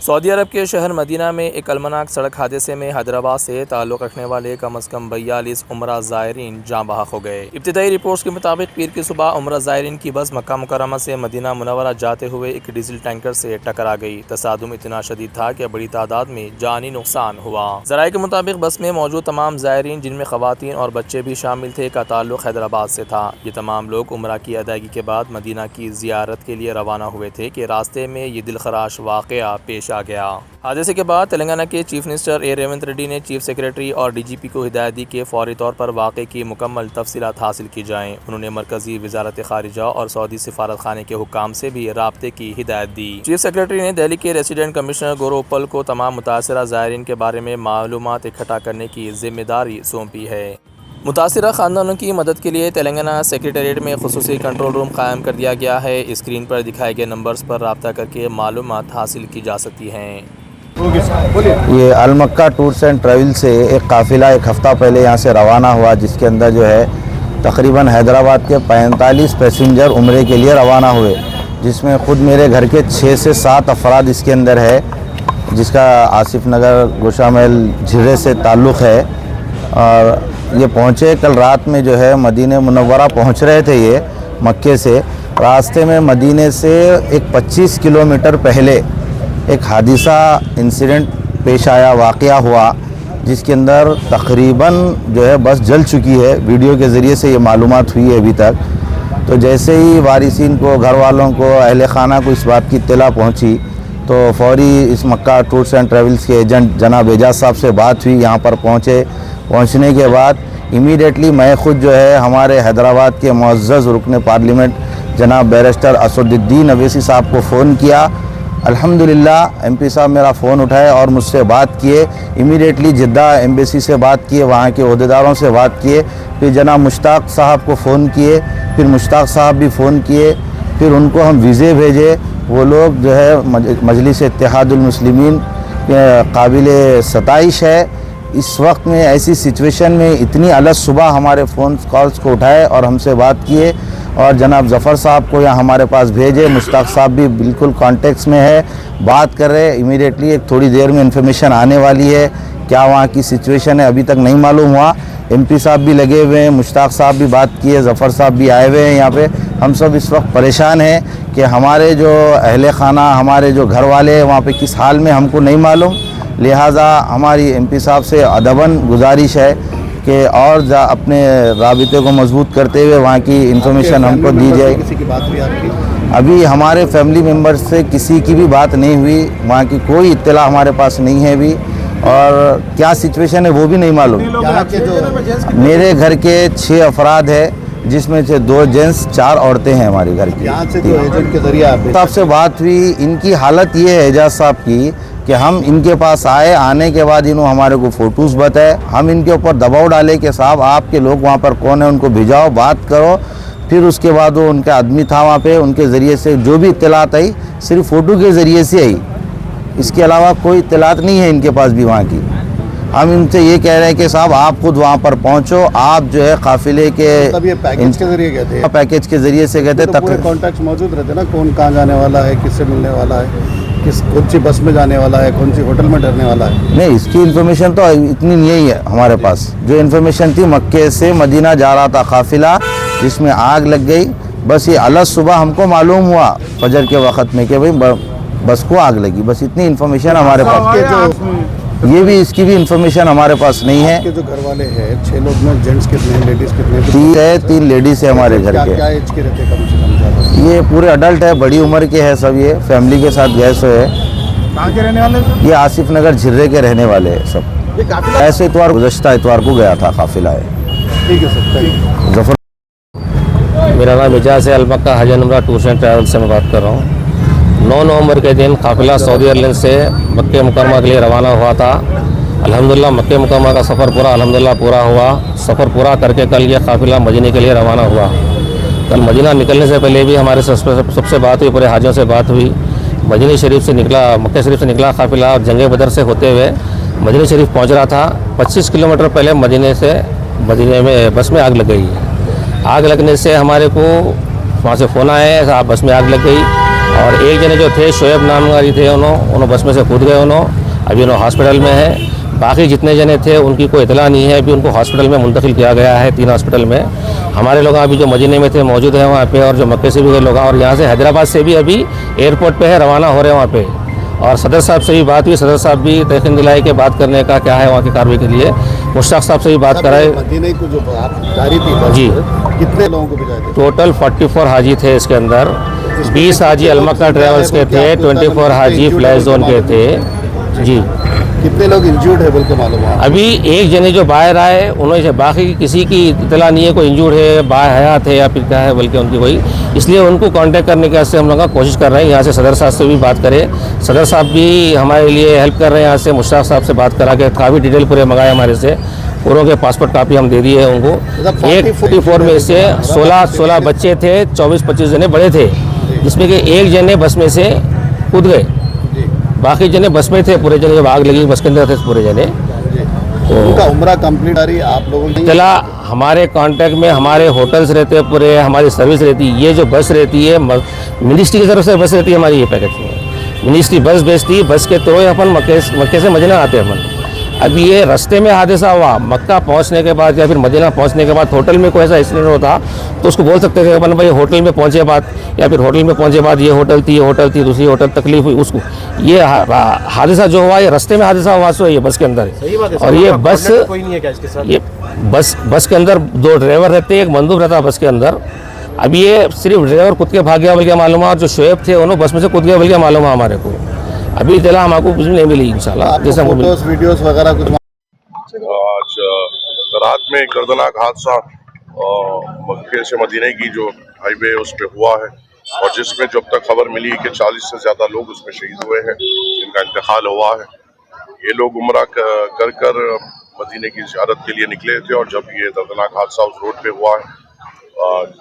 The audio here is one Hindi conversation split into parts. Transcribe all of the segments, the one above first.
सऊदी अरब के शहर मदीना में एक अलमनाक सड़क हादसे में हैदराबाद से ताल्लुक़ रखने वाले कम अज़ कम 42 उम्रा ज़ायरीन जाँ बहक हो गए। इब्तिदाई रिपोर्ट्स के मुताबिक पीर की सुबह उम्रा ज़ायरीन की बस मक्का मुकर्रमा से मदीना मुनव्वरा जाते हुए एक डीजल टैंकर से टकरा गई। तसादुम इतना शदीद था कि बड़ी तादाद में जानी नुकसान हुआ। ज़राए के मुताबिक बस में मौजूद तमाम ज़ायरीन, जिनमें ख़वातीन और बच्चे भी शामिल थे, का ताल्लुक़ हैदराबाद से था। ये तमाम लोग उम्रा की अदायगी के बाद मदीना की ज़ियारत के लिए रवाना हुए थे कि रास्ते में ये दिलखराश वाक़या पेश आ गया। हादसे के बाद तेलंगाना के चीफ मिनिस्टर ए रेवंत रेड्डी ने चीफ सेक्रेटरी और डीजीपी को हिदायत दी कि फौरी तौर पर वाक़े की मुकम्मल तफसीलात हासिल की जाएँ। उन्होंने मरकज़ी वज़ारत ख़ारिजा और सऊदी सफारत खाने के हुक्काम से भी राब्ते की हिदायत दी। चीफ सेक्रेटरी ने दिल्ली के रेसिडेंट कमिश्नर गौरव उप्पल को तमाम मुतासरा ज़ायरीन के बारे में मालूमात इकट्ठा करने की जिम्मेदारी सौंपी है। मुतासिरा ख़ानदानों की मदद के लिए तेलंगाना सेक्रेटेरिएट में खुसूसी कंट्रोल रूम कायम कर दिया गया है। स्क्रीन पर दिखाए गए नंबर्स पर रब्ता करके मालूमात हासिल की जा सकती हैं। ये अलमक्का टूर्स एंड ट्रैवल से एक काफ़िला एक हफ़्ता पहले यहाँ से रवाना हुआ, जिसके अंदर जो है तकरीबन हैदराबाद के 45 पैसेंजर उम्रे के लिए रवाना हुए, जिसमें ख़ुद मेरे घर के 6 से 7 अफराद इसके अंदर है, जिसका आसिफ नगर गोशामहल झिर्रे से ताल्लुक़ है। और ये पहुँचे कल रात में जो है मदीने मुनव्वरा पहुँच रहे थे ये मक्के से। रास्ते में मदीने से एक 25 किलोमीटर पहले एक हादिसा इंसिडेंट पेश आया, वाक़या हुआ, जिसके अंदर तकरीबन जो है बस जल चुकी है। वीडियो के ज़रिए से ये मालूमात हुई है अभी तक। तो जैसे ही वारिसीन को, घर वालों को, अहले खाना को इस बात की इत्तला पहुंची, तो फौरी इस मक्का टूर्स एंड ट्रैवल्स के एजेंट जनाब एजाज साहब से बात हुई। यहाँ पर पहुँचने के बाद इमीडिएटली मैं ख़ुद जो है हमारे हैदराबाद के मुअज़्ज़ज़ रुकन पार्लियामेंट जनाब बैरिस्टर असदुद्दीन अवैसी साहब को फ़ोन किया। अल्हम्दुलिल्लाह एमपी साहब मेरा फ़ोन उठाए और मुझसे बात किए। इमीडिएटली जिद्दा एम्बेसी से बात किए, वहाँ के ओहदेदारों से बात किए। फिर जनाब मुश्ताक साहब को फ़ोन किए, फिर मुश्ताक साहब भी फ़ोन किए। फिर उनको हम वीज़े भेजे। वो लोग जो है मजलिस इत्तेहादुल मुस्लिमीन काबिल सताइश है। इस वक्त में ऐसी सिचुएशन में इतनी अलग सुबह हमारे फ़ोन कॉल्स को उठाए और हमसे बात किए और जनाब ज़फ़र साहब को यहाँ हमारे पास भेजे। मुश्ताक साहब भी बिल्कुल कॉन्टेक्ट्स में है, बात कर रहे। इमीडिएटली एक थोड़ी देर में इन्फॉर्मेशन आने वाली है। क्या वहाँ की सिचुएशन है अभी तक नहीं मालूम हुआ। एमपी साहब भी लगे हुए हैं, मुश्ताक साहब भी बात किए, ज़फ़र साहब भी आए हुए हैं यहाँ पे। हम सब इस वक्त परेशान हैं कि हमारे जो अहले खाना, हमारे जो घर वाले हैं वहाँ पे किस हाल में हमको नहीं मालूम। लिहाजा हमारी एमपी साहब से अदबन गुजारिश है कि और अपने राबिते को मजबूत करते हुए वहाँ की इन्फॉर्मेशन हमको दी जाए। किसी की बात हुई आपकी? अभी हमारे फैमिली मेम्बर्स से किसी की भी बात नहीं हुई, वहाँ की कोई इत्तला हमारे पास नहीं है अभी, और क्या सिचुएशन है वो भी नहीं मालूम। मेरे घर के 6 अफराद है, जिसमें से 2 जेंट्स 4 औरतें हैं हमारे घर की। यहाँ से तो एजेंट के जरिए आपसे बात हुई। इनकी हालत ये है एजाज साहब की कि हम इनके पास आए, आने के बाद इन्होंने हमारे को फ़ोटोज़ बताए। हम इनके ऊपर दबाव डाले कि साहब आपके लोग वहाँ पर कौन है, उनको भिजाओ, बात करो। फिर उसके बाद वो उनका आदमी था वहाँ पे, उनके ज़रिए से जो भी इत्तलात आई सिर्फ फ़ोटो के ज़रिए से आई, इसके अलावा कोई इत्तलात नहीं है इनके पास भी वहाँ की। हम इनसे ये कह रहे हैं कि साहब आप खुद वहाँ पर पहुँचो, आप जो है काफ़िले के पैकेज के जरिए गए थे। पैकेज के ज़रिए से गए थे। तो पूरे कॉन्टैक्ट मौजूद रहते ना, कौन कहाँ जाने वाला है, किससे मिलने वाला है, कौन सी बस में जाने वाला है, कौन सी होटल में ठहरने वाला है। नहीं, इसकी इन्फॉर्मेशन तो इतनी नहीं है हमारे पास। जो इन्फॉर्मेशन थी मक्के से मदीना जा रहा था काफ़िला, जिसमें आग लग गई। बस ये अलग सुबह हमको मालूम हुआ फजर के वक़्त में कि भाई बस को आग लगी। बस इतनी इन्फॉर्मेशन हमारे पास। ये भी इसकी भी इन्फॉर्मेशन हमारे पास नहीं है। आपके जो घर वाले हैं 6 लोग में जेंट्स कितने, लेडीज़ कितने? 3 लेडीज़ है हमारे घर के। क्या एज के रहते कम से कम? ये पूरे अडल्ट है, बड़ी उम्र के हैं सब। ये फैमिली के साथ गए सो है। कहाँ के रहने वाले? ये आसिफ नगर झिर्रे के रहने वाले हैं सब। ये काफिला ऐसे इतवार गुज़श्ता इतवार को गया था काफ़िला है। ठीक है सर। ज़फ़र, मेरा नाम एजाज है, अलमक्का हज एंड उम्रा टूर्स एंड ट्रैवल से मैं बात कर रहा हूँ। 9 नवंबर के दिन काफ़िला सऊदी एयरलाइन से मक्के मुकर्रमा के लिए रवाना हुआ था। अल्हम्दुलिल्लाह मक्के मुकर्रमा का सफ़र पूरा हुआ। सफ़र पूरा करके कल ये काफ़िला मदीने के लिए रवाना हुआ। कल मदीना निकलने से पहले भी हमारे सबसे बात हुई, पूरे हाजियों से बात हुई। मदीना शरीफ से निकला, मक्के शरीफ से निकला काफ़िला और जंगे बदर से होते हुए मदीना शरीफ पहुँच रहा था। 25 किलोमीटर पहले मदीने में बस में आग लग गई। आग लगने से हमारे को वहाँ से फ़ोन आया, साहब बस में आग लग गई और एक जने जो थे शोएब नामगारी थे, उन्होंने बस में से कूद गए, अभी उन्होंने हॉस्पिटल में है। बाकी जितने जने थे उनकी कोई इतला नहीं है, अभी उनको हॉस्पिटल में मुंतकिल किया गया है, 3 हॉस्पिटल में। हमारे लोग अभी जो मदीने में थे मौजूद हैं वहाँ पे, और जो मक्के से भी गए लोग, और यहाँ से हैदराबाद से भी अभी एयरपोर्ट पे है, रवाना हो रहे हैं वहाँ पे। और सदर साहब से भी बात हुई, सदर साहब भी तयकीन दिलाई के बात करने का क्या है वहाँ की कार्रवाई के लिए। मुश्ताक साहब से भी बात कराए। मदीने को जो आप जारी थी बस, जी। कितने लोगों को भिजाए थे? टोटल 44 हाजी थे इसके अंदर। 20 हाजी अलमक्का ट्रेवल्स के थे, 24 हाजी फ्लैश जोन के थे। जी। कितने लोग इंजर्ड है बोल के मालूम है? अभी एक जने जो बाहर आए उन्होंने से, बाकी किसी की इतला नहीं है कोई इंजूर्ड है, बाहर हयात है या फिर क्या है बल्कि उनकी कोई, इसलिए उनको कांटेक्ट करने के वास्ते हम लोग कोशिश कर रहे हैं। यहाँ से सदर साहब से भी बात करें, सदर साहब भी हमारे लिए हेल्प कर रहे हैं। यहाँ से मुश्ताक साहब से बात करा के काफ़ी डिटेल पूरे मंगाए हमारे से, पूरों के पासपोर्ट कापी हम दे दिए उनको। 44 में से 16 बच्चे थे, 24-25 जने बड़े थे, जिसमें कि एक जने बस में से कूद गए, बाकी जने बस में थे। पूरे जने जब आग लगी बस के अंदर थे पूरे जने। तो उनका उम्रा कंप्लीट आ रही आप लोगों की? चला हमारे कांटेक्ट में हमारे होटल्स रहते हैं पूरे, हमारी सर्विस रहती है। ये जो बस रहती है मिनिस्ट्री की तरफ से बस रहती है हमारी, ये पैकेज में मिनिस्ट्री बस भेजती है, बस के थ्रू अपन मक्के से मदीना आते हैं अपन। अभी ये रास्ते में हादसा हुआ, मक्का पहुंचने के बाद या फिर मदीना पहुंचने के बाद होटल में कोई ऐसा एक्सीडेंट होता तो उसको बोल सकते थे अपन भाई होटल में पहुंचे बाद, या फिर होटल में पहुंचे बाद ये होटल थी दूसरी होटल तकलीफ हुई उसको। ये हादसा जो हुआ ये रास्ते में हादसा हुआ, सो ये बस के अंदर है। और ये बस कोई नहीं है क्या इसके साथ? ये बस के अंदर 2 ड्राइवर रहते हैं, एक बंदूक रहता है बस के अंदर। अभी ये सिर्फ ड्राइवर कूद के भाग गया बल्कि मालूम है, और जो शोएब थे उन्होंने बस में से कूद गया बल्कि मालूम है हमारे को। अभी इतला हमको कुछ नहीं मिली इंशाल्लाह, जैसा फोटोज वीडियोस वगैरह कुछ? आज रात में दर्दनाक हादसा मक्के से मदीने की जो हाईवे उस पर हुआ है, और जिसमें जो अब तक खबर मिली कि 40 से ज़्यादा लोग उसमें शहीद हुए हैं, जिनका इंतकाल हुआ है। ये लोग उम्रा कर मदीने की ज़ियारत के लिए निकले थे, और जब ये दर्दनाक हादसा उस रोड पे हुआ है,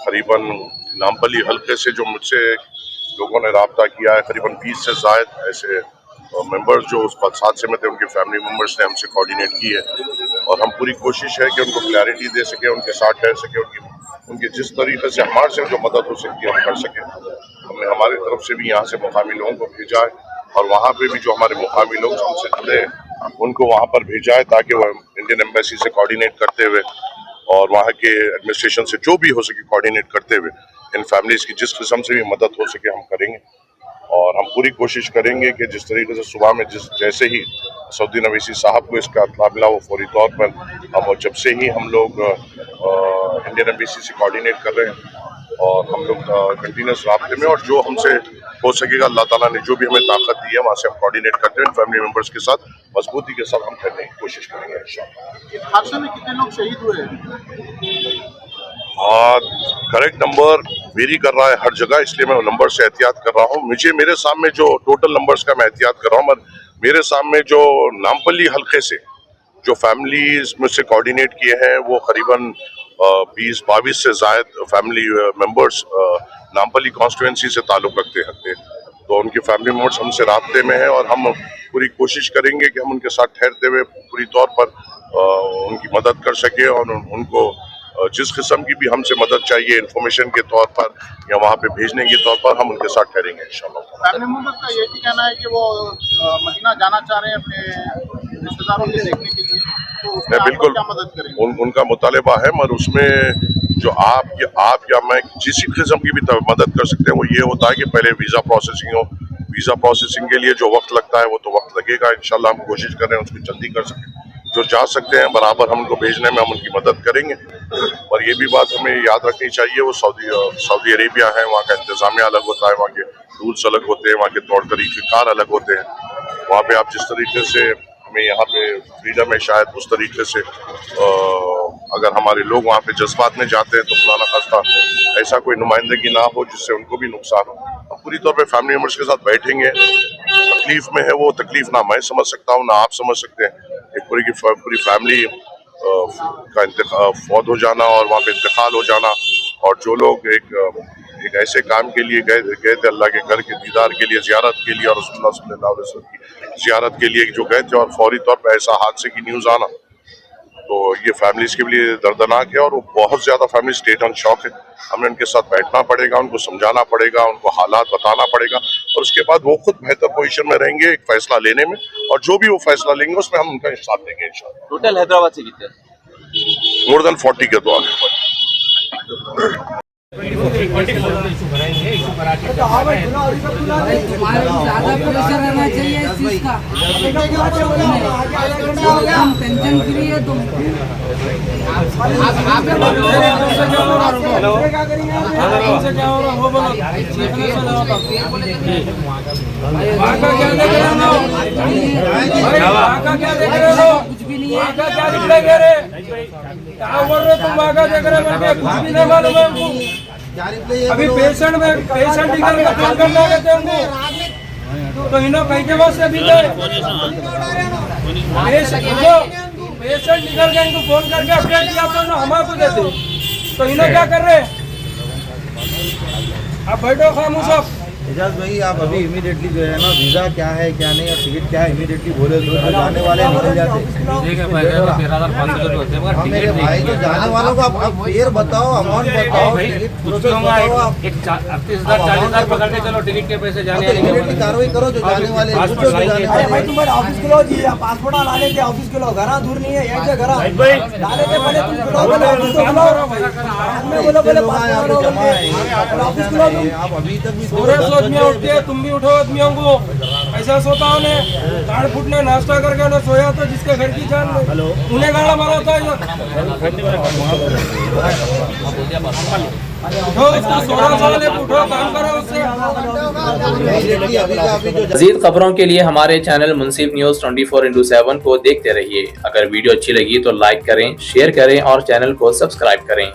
करीबन नामपली हल्के से जो मुझसे लोगों ने रब्ता किया है, करीबन 20 से ज़ायद ऐसे मेंबर्स जो उस हादसे में थे, उनके फैमिली मेंबर्स ने हमसे कोऑर्डिनेट की है, और हम पूरी कोशिश है कि उनको क्लैरिटी दे सके, उनके साथ ठहर सके, उनके जिस तरीके से हमारे से जो मदद हो सकती है हम कर सकें। हमने हमारी तरफ से भी यहाँ से मुकामी लोगों को भेजा है, और वहाँ पे भी जो हमारे मुकामी लोग हमसे जुड़े हैं उनको वहाँ पर भेजा है, ताकि वो इंडियन एम्बेसी से कोऑर्डिनेट करते हुए और वहाँ के एडमिनिस्ट्रेशन से जो भी हो सके कोऑर्डिनेट करते हुए इन फैमिलीज़ की जिस किस्म से भी मदद हो सके हम करेंगे। और हम पूरी कोशिश करेंगे कि जिस तरीके से सुबह में जैसे ही सऊदी अवीसी साहब को इसका इत्तला मिला, वो फौरी तौर पर हम जब से ही हम लोग इंडियन एम्बेसी से कोऑर्डिनेट कर रहे हैं, और हम लोग कंटिन्यूस राब्ते में, और जो हमसे हो सकेगा अल्लाह ताला ने जो भी हमें ताकत दी है वहाँ से हम कोऑर्डिनेट करते हैं फैमिली मेम्बर्स के साथ, मजबूती के साथ हम करने की कोशिश करेंगे इंशाअल्लाह। इस हादसे में कितने लोग शहीद हुए हैं? करेक्ट नंबर वेरी कर रहा है हर जगह, इसलिए मैं नंबर से एहतियात कर रहा हूँ। मेरे सामने जो टोटल नंबर्स का मैं एहतियात कर रहा हूँ, मेरे सामने जो नामपल्ली हल्के से जो फैमिलीज मुझसे कोऑर्डिनेट किए हैं वो करीबन 20-22 से ज़ायद फैमिली मेंबर्स नामपल्ली कॉन्स्टिट्यूंसी से ताल्लुक़ रखते हैं, तो उनके फैमिली मेंबर्स हमसे राब्ते में हैं, और हम पूरी कोशिश करेंगे कि हम उनके साथ ठहरते हुए पूरी तौर पर उनकी मदद कर सकें, और उनको जिस किस्म की भी हमसे मदद चाहिए इन्फॉर्मेशन के तौर पर या वहाँ पे भेजने के तौर पर हम उनके साथ ठहरेंगे इंशाल्लाह। फैमिली मेंबर्स का ये भी कहना है कि वो मदीना जाना चाह रहे हैं अपने रिश्तेदारों के देखने के लिए, तो उसमें आप बिल्कुल क्या मदद करेंगे? उनका मुतालबा है, मगर उसमें जो आप या मैं जिस किस्म की भी मदद कर सकते हैं वो ये होता है कि पहले वीज़ा प्रोसेसिंग हो। वीज़ा प्रोसेसिंग के लिए जो वक्त लगता है वो तो वक्त लगेगा, इंशाल्लाह हम कोशिश कर रहे हैं उसको जल्दी कर सकें। जो जा सकते हैं बराबर हम उनको भेजने में हम उनकी मदद करेंगे। और ये भी बात हमें याद रखनी चाहिए, वो सऊदी अरेबिया है, वहाँ का इंतज़ामिया अलग होता है, वहाँ के रूल्स अलग होते हैं, वहाँ के तौर तरीक़ेकार अलग होते हैं। वहाँ पे आप जिस तरीके से हमें यहाँ पे फ्रीडम है, शायद उस तरीके से अगर हमारे लोग वहाँ पे जज्बात में जाते हैं तो खुदा न खास्ता ऐसा कोई नुमाइंदगी ना हो जिससे उनको भी नुकसान हो। हम पूरी तौर पे फैमिली मेम्बर्स के साथ बैठेंगे, तकलीफ में है वो तकलीफ ना मैं समझ सकता हूँ ना आप समझ सकते हैं। एक पूरी फैमिली का फौत हो जाना और वहाँ पे इंतकाल हो जाना, और जो लोग एक ऐसे काम के लिए गए थे अल्लाह के घर के दीदार के लिए, ज़ियारत के लिए, और रसूलुल्लाह सल्लल्लाहु अलैहि वसल्लम की ज़ियारत के लिए जो गए थे, और फौरी तौर पर ऐसा हादसे की न्यूज़ आना, तो ये फैमिलीज के लिए दर्दनाक है और वो बहुत ज़्यादा फैमिली स्टेट ऑन शॉक है। हमें उनके साथ बैठना पड़ेगा, उनको समझाना पड़ेगा, उनको हालात बताना पड़ेगा और उसके बाद वो खुद बेहतर पोजीशन में रहेंगे एक फैसला लेने में, और जो भी वो फैसला लेंगे उसमें हम उनका साथ देंगे इंशाल्लाह। टोटल हैदराबाद से कितने? मोर देन 40 के तो आगे। तुम्हारे ज्यादा प्रेशर रहना चाहिए इस चीज का। तुम टेंशन फ्री है तुम। कुछ भी नहीं है। अभी पेशेंट निकल के फोन करना है हमको, तो इन्हों कहीं के बाद से अभी पेशेंट निकल के इनको फोन करके अपडेट दिया तो हमारे को देते, तो इन्हों क्या कर रहे हैं? आप बैठो खामोश। एजाज भाई, आप अभी इमीडिएटली जो है ना वीज़ा क्या है क्या नहीं और टिकट क्या है इमीडिएटली बोले तो जो जाने वाले निकल जाते। मेरे भाई जो जाने वालों को आप फेयर बताओ, अमाउंट बताओ, टिकट प्रोसेस बताओ। आप 40,000 पकड़ के चलो टिकट के पैसे जाने इमीडिएटली कार्रवाई करो जो जाने वाले भाई तुम्हारे ऑफिस के लो जी, पासपोर्ट लाने के ऑफिस के लो, घर दूर नहीं है, एक जगह डाले के पहले तुम आप अभी तक भी आदमी उठते हैं, तुम भी उठो आदमियों को। ऐसा सोता उन्हें गाड़ फुटने नाश्ता करके ना सोया तो जिसके घर की जान उन्हें गाड़ा मारा होता है। उठो, उसको 16 साल है, उठो काम करो उससे। मज़ीद खबरों के लिए हमारे चैनल मुंसिफ न्यूज़ 24/7 को देखते रहिए। अगर वीडियो अच्छी लगी तो लाइक करें, शेयर करें और चैनल को सब्सक्राइब करें।